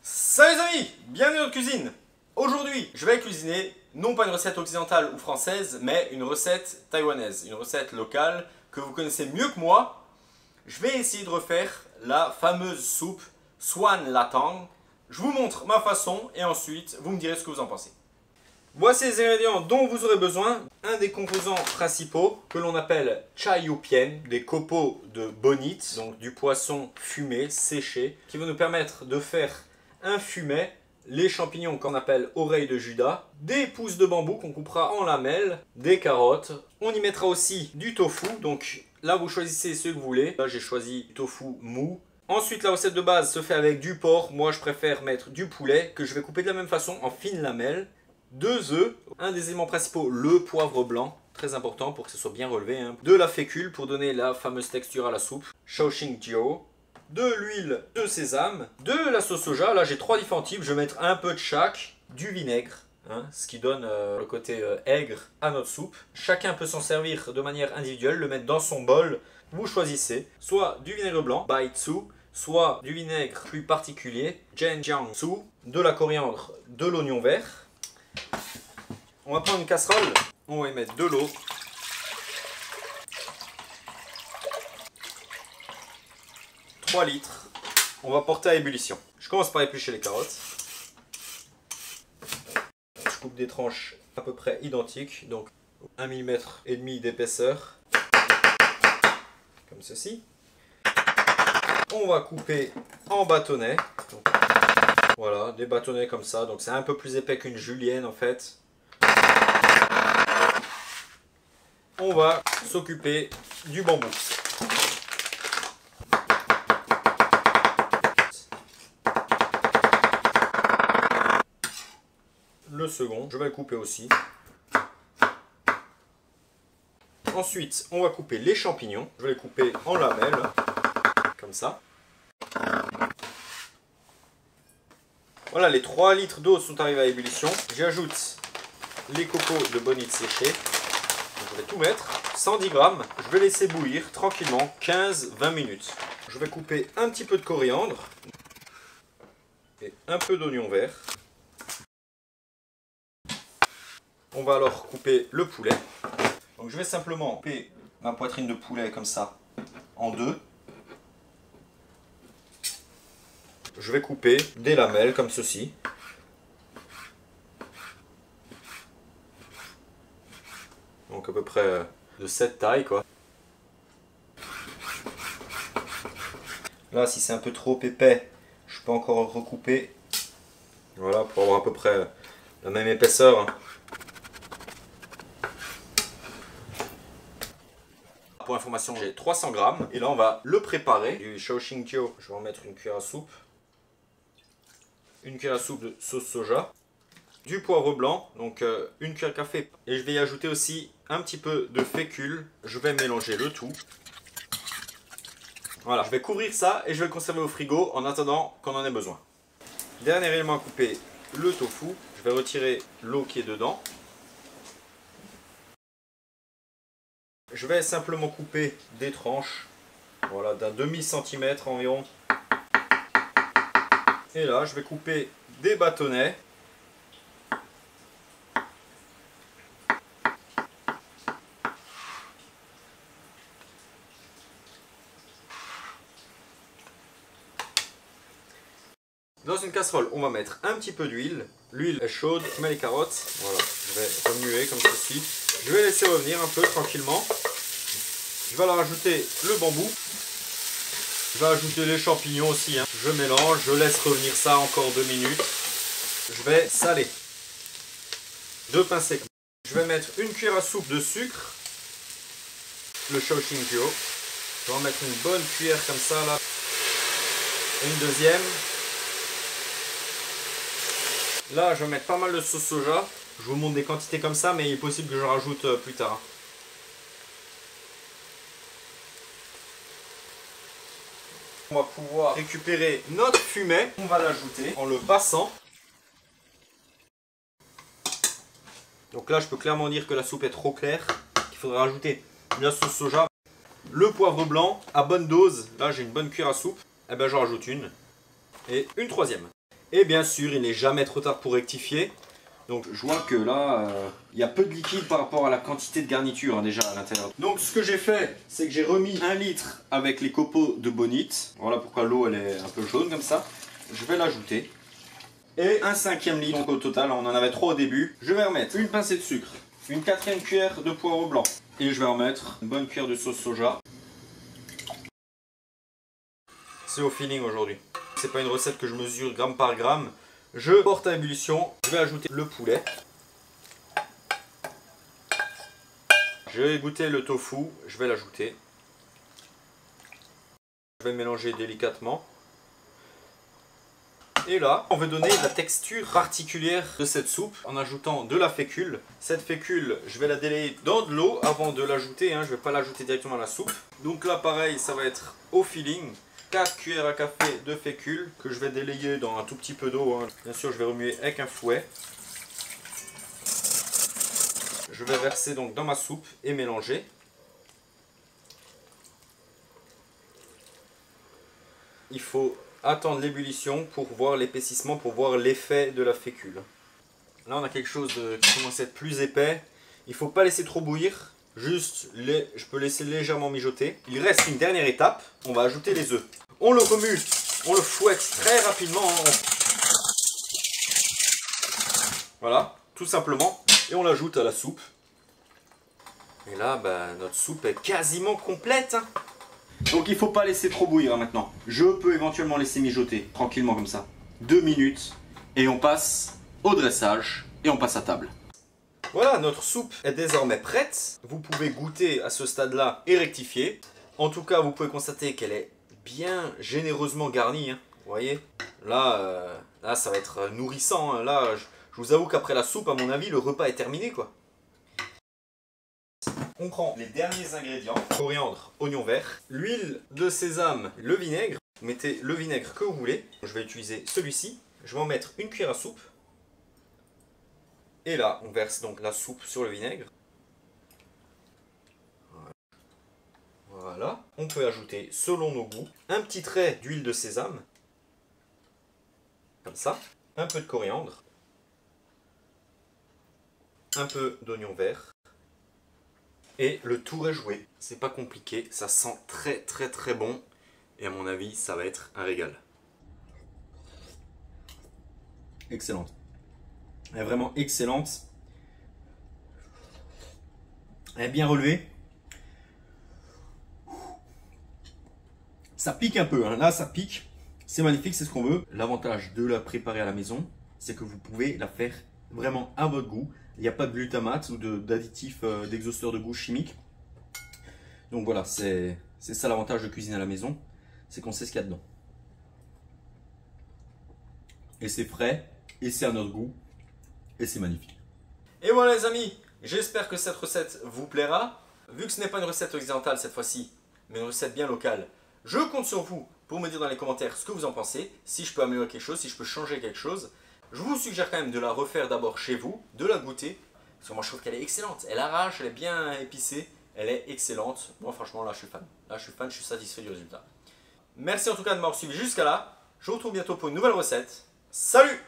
Salut les amis, bienvenue dans notre cuisine. Aujourd'hui, je vais cuisiner non pas une recette occidentale ou française, mais une recette taïwanaise, une recette locale que vous connaissez mieux que moi. Je vais essayer de refaire la fameuse soupe Swan Latang. Je vous montre ma façon et ensuite vous me direz ce que vous en pensez. Voici les ingrédients dont vous aurez besoin. Un des composants principaux que l'on appelle chai yu pian, des copeaux de bonite, donc du poisson fumé, séché, qui va nous permettre de faire un fumet, les champignons qu'on appelle oreilles de Judas, des pousses de bambou qu'on coupera en lamelles, des carottes. On y mettra aussi du tofu, donc là vous choisissez ce que vous voulez. Là j'ai choisi du tofu mou. Ensuite la recette de base se fait avec du porc, moi je préfère mettre du poulet que je vais couper de la même façon en fines lamelles. 2 œufs, un des éléments principaux, le poivre blanc, très important pour que ce soit bien relevé, hein. De la fécule pour donner la fameuse texture à la soupe, Shaoxing Jiao, de l'huile de sésame, de la sauce soja, là j'ai 3 différents types, je vais mettre un peu de chaque, du vinaigre, hein, ce qui donne le côté aigre à notre soupe. Chacun peut s'en servir de manière individuelle, le mettre dans son bol, vous choisissez, soit du vinaigre blanc, Bai Tzu, soit du vinaigre plus particulier, Zhenjiangsu, de la coriandre, de l'oignon vert. On va prendre une casserole, on va y mettre de l'eau. « 3 litres. On va porter à ébullition. Je commence par éplucher les carottes. Je coupe des tranches à peu près identiques, donc 1,5 mm d'épaisseur, comme ceci. On va couper en bâtonnets. Donc, voilà, des bâtonnets comme ça, donc c'est un peu plus épais qu'une julienne en fait. On va s'occuper du bambou. Le second, je vais le couper aussi. Ensuite, on va couper les champignons. Je vais les couper en lamelles, comme ça. Voilà, les 3 litres d'eau sont arrivés à ébullition. J'ajoute les copeaux de bonite séchés. Je vais tout mettre, 110 grammes. Je vais laisser bouillir tranquillement 15-20 minutes. Je vais couper un petit peu de coriandre et un peu d'oignon vert. On va alors couper le poulet. Donc je vais simplement couper ma poitrine de poulet comme ça en deux. Je vais couper des lamelles comme ceci. Donc à peu près de cette taille quoi. Là si c'est un peu trop épais, je peux encore recouper. Voilà, pour avoir à peu près la même épaisseur, hein. Pour information, j'ai 300 grammes. Et là, on va le préparer. Du Shaoxing Jiao, je vais en mettre une cuillère à soupe. Une cuillère à soupe de sauce soja. Du poivre blanc, donc une cuillère à café. Et je vais y ajouter aussi un petit peu de fécule. Je vais mélanger le tout. Voilà, je vais couvrir ça et je vais le conserver au frigo en attendant qu'on en ait besoin. Dernier élément à couper, le tofu. Je vais retirer l'eau qui est dedans. Je vais simplement couper des tranches, voilà, d'un demi-centimètre environ. Et là, je vais couper des bâtonnets. Dans une casserole, on va mettre un petit peu d'huile. L'huile est chaude, je mets les carottes. Voilà, je vais remuer comme ceci. Je vais laisser revenir un peu tranquillement. Je vais alors ajouter le bambou. Je vais ajouter les champignons aussi, hein. Je mélange, je laisse revenir ça encore 2 minutes. Je vais saler. 2 pains secs. Je vais mettre une cuillère à soupe de sucre. Le Shaoxing Jiao. Je vais en mettre une bonne cuillère comme ça là. Et une deuxième. Là, je vais mettre pas mal de sauce soja. Je vous montre des quantités comme ça, mais il est possible que je rajoute plus tard. On va pouvoir récupérer notre fumet. On va l'ajouter en le passant. Donc là, je peux clairement dire que la soupe est trop claire. Il faudrait rajouter la sauce soja. Le poivre blanc à bonne dose. Là, j'ai une bonne cuillère à soupe. Eh ben, j'en rajoute une. Et une troisième. Et bien sûr, il n'est jamais trop tard pour rectifier. Donc je vois que là, il y a peu de liquide par rapport à la quantité de garniture déjà à l'intérieur. Donc ce que j'ai fait, c'est que j'ai remis 1 litre avec les copeaux de bonite. Voilà pourquoi l'eau elle est un peu jaune comme ça. Je vais l'ajouter. Et un 5e litre, donc au total on en avait 3 au début. Je vais remettre une pincée de sucre, une 4e cuillère de poivre blanc. Et je vais remettre une bonne cuillère de sauce soja. C'est au feeling aujourd'hui. C'est pas une recette que je mesure gramme par gramme. Je porte à ébullition, je vais ajouter le poulet. Je vais goûter le tofu, je vais l'ajouter. Je vais mélanger délicatement. Et là, on va donner la texture particulière de cette soupe en ajoutant de la fécule. Cette fécule, je vais la délayer dans de l'eau avant de l'ajouter. Je ne vais pas l'ajouter directement à la soupe. Donc là, pareil, ça va être au feeling. 4 cuillères à café de fécule que je vais délayer dans un tout petit peu d'eau. Bien sûr, je vais remuer avec un fouet. Je vais verser donc dans ma soupe et mélanger. Il faut attendre l'ébullition pour voir l'épaississement, pour voir l'effet de la fécule. Là, on a quelque chose qui commence à être plus épais. Il ne faut pas laisser trop bouillir. Juste, je peux laisser légèrement mijoter. Il reste une dernière étape. On va ajouter les œufs. On le remue, on le fouette très rapidement. Voilà, tout simplement. Et on l'ajoute à la soupe. Et là, notre soupe est quasiment complète. Donc il ne faut pas laisser trop bouillir maintenant. Je peux éventuellement laisser mijoter tranquillement comme ça. 2 minutes. Et on passe au dressage. Et on passe à table. Voilà, notre soupe est désormais prête. Vous pouvez goûter à ce stade-là et rectifier. En tout cas, vous pouvez constater qu'elle est bien généreusement garnie. Vous voyez, là, ça va être nourrissant. Là, je vous avoue qu'après la soupe, à mon avis, le repas est terminé, quoi. On prend les derniers ingrédients. Coriandre, oignon vert, l'huile de sésame, le vinaigre. Vous mettez le vinaigre que vous voulez. Je vais utiliser celui-ci. Je vais en mettre une cuillère à soupe. Et là, on verse donc la soupe sur le vinaigre. Voilà. On peut ajouter, selon nos goûts, un petit trait d'huile de sésame. Comme ça. Un peu de coriandre. Un peu d'oignon vert. Et le tour est joué. C'est pas compliqué. Ça sent très très très bon. Et à mon avis, ça va être un régal. Excellente. Elle est vraiment excellente. Elle est bien relevée. Ça pique un peu, Là ça pique. C'est magnifique, c'est ce qu'on veut. L'avantage de la préparer à la maison, c'est que vous pouvez la faire vraiment à votre goût. Il n'y a pas de glutamate ou d'additifs, d'exhausteur de goût chimique. Donc voilà, c'est ça l'avantage de cuisiner à la maison. C'est qu'on sait ce qu'il y a dedans. Et c'est frais, et c'est à notre goût. Et c'est magnifique. Et voilà les amis, j'espère que cette recette vous plaira. Vu que ce n'est pas une recette occidentale cette fois-ci, mais une recette bien locale, je compte sur vous pour me dire dans les commentaires ce que vous en pensez, si je peux améliorer quelque chose, si je peux changer quelque chose. Je vous suggère quand même de la refaire d'abord chez vous, de la goûter, parce que moi je trouve qu'elle est excellente. Elle arrache, elle est bien épicée, elle est excellente. Moi franchement là je suis fan. Là je suis fan, je suis satisfait du résultat. Merci en tout cas de m'avoir suivi jusqu'à là. Je vous retrouve bientôt pour une nouvelle recette. Salut!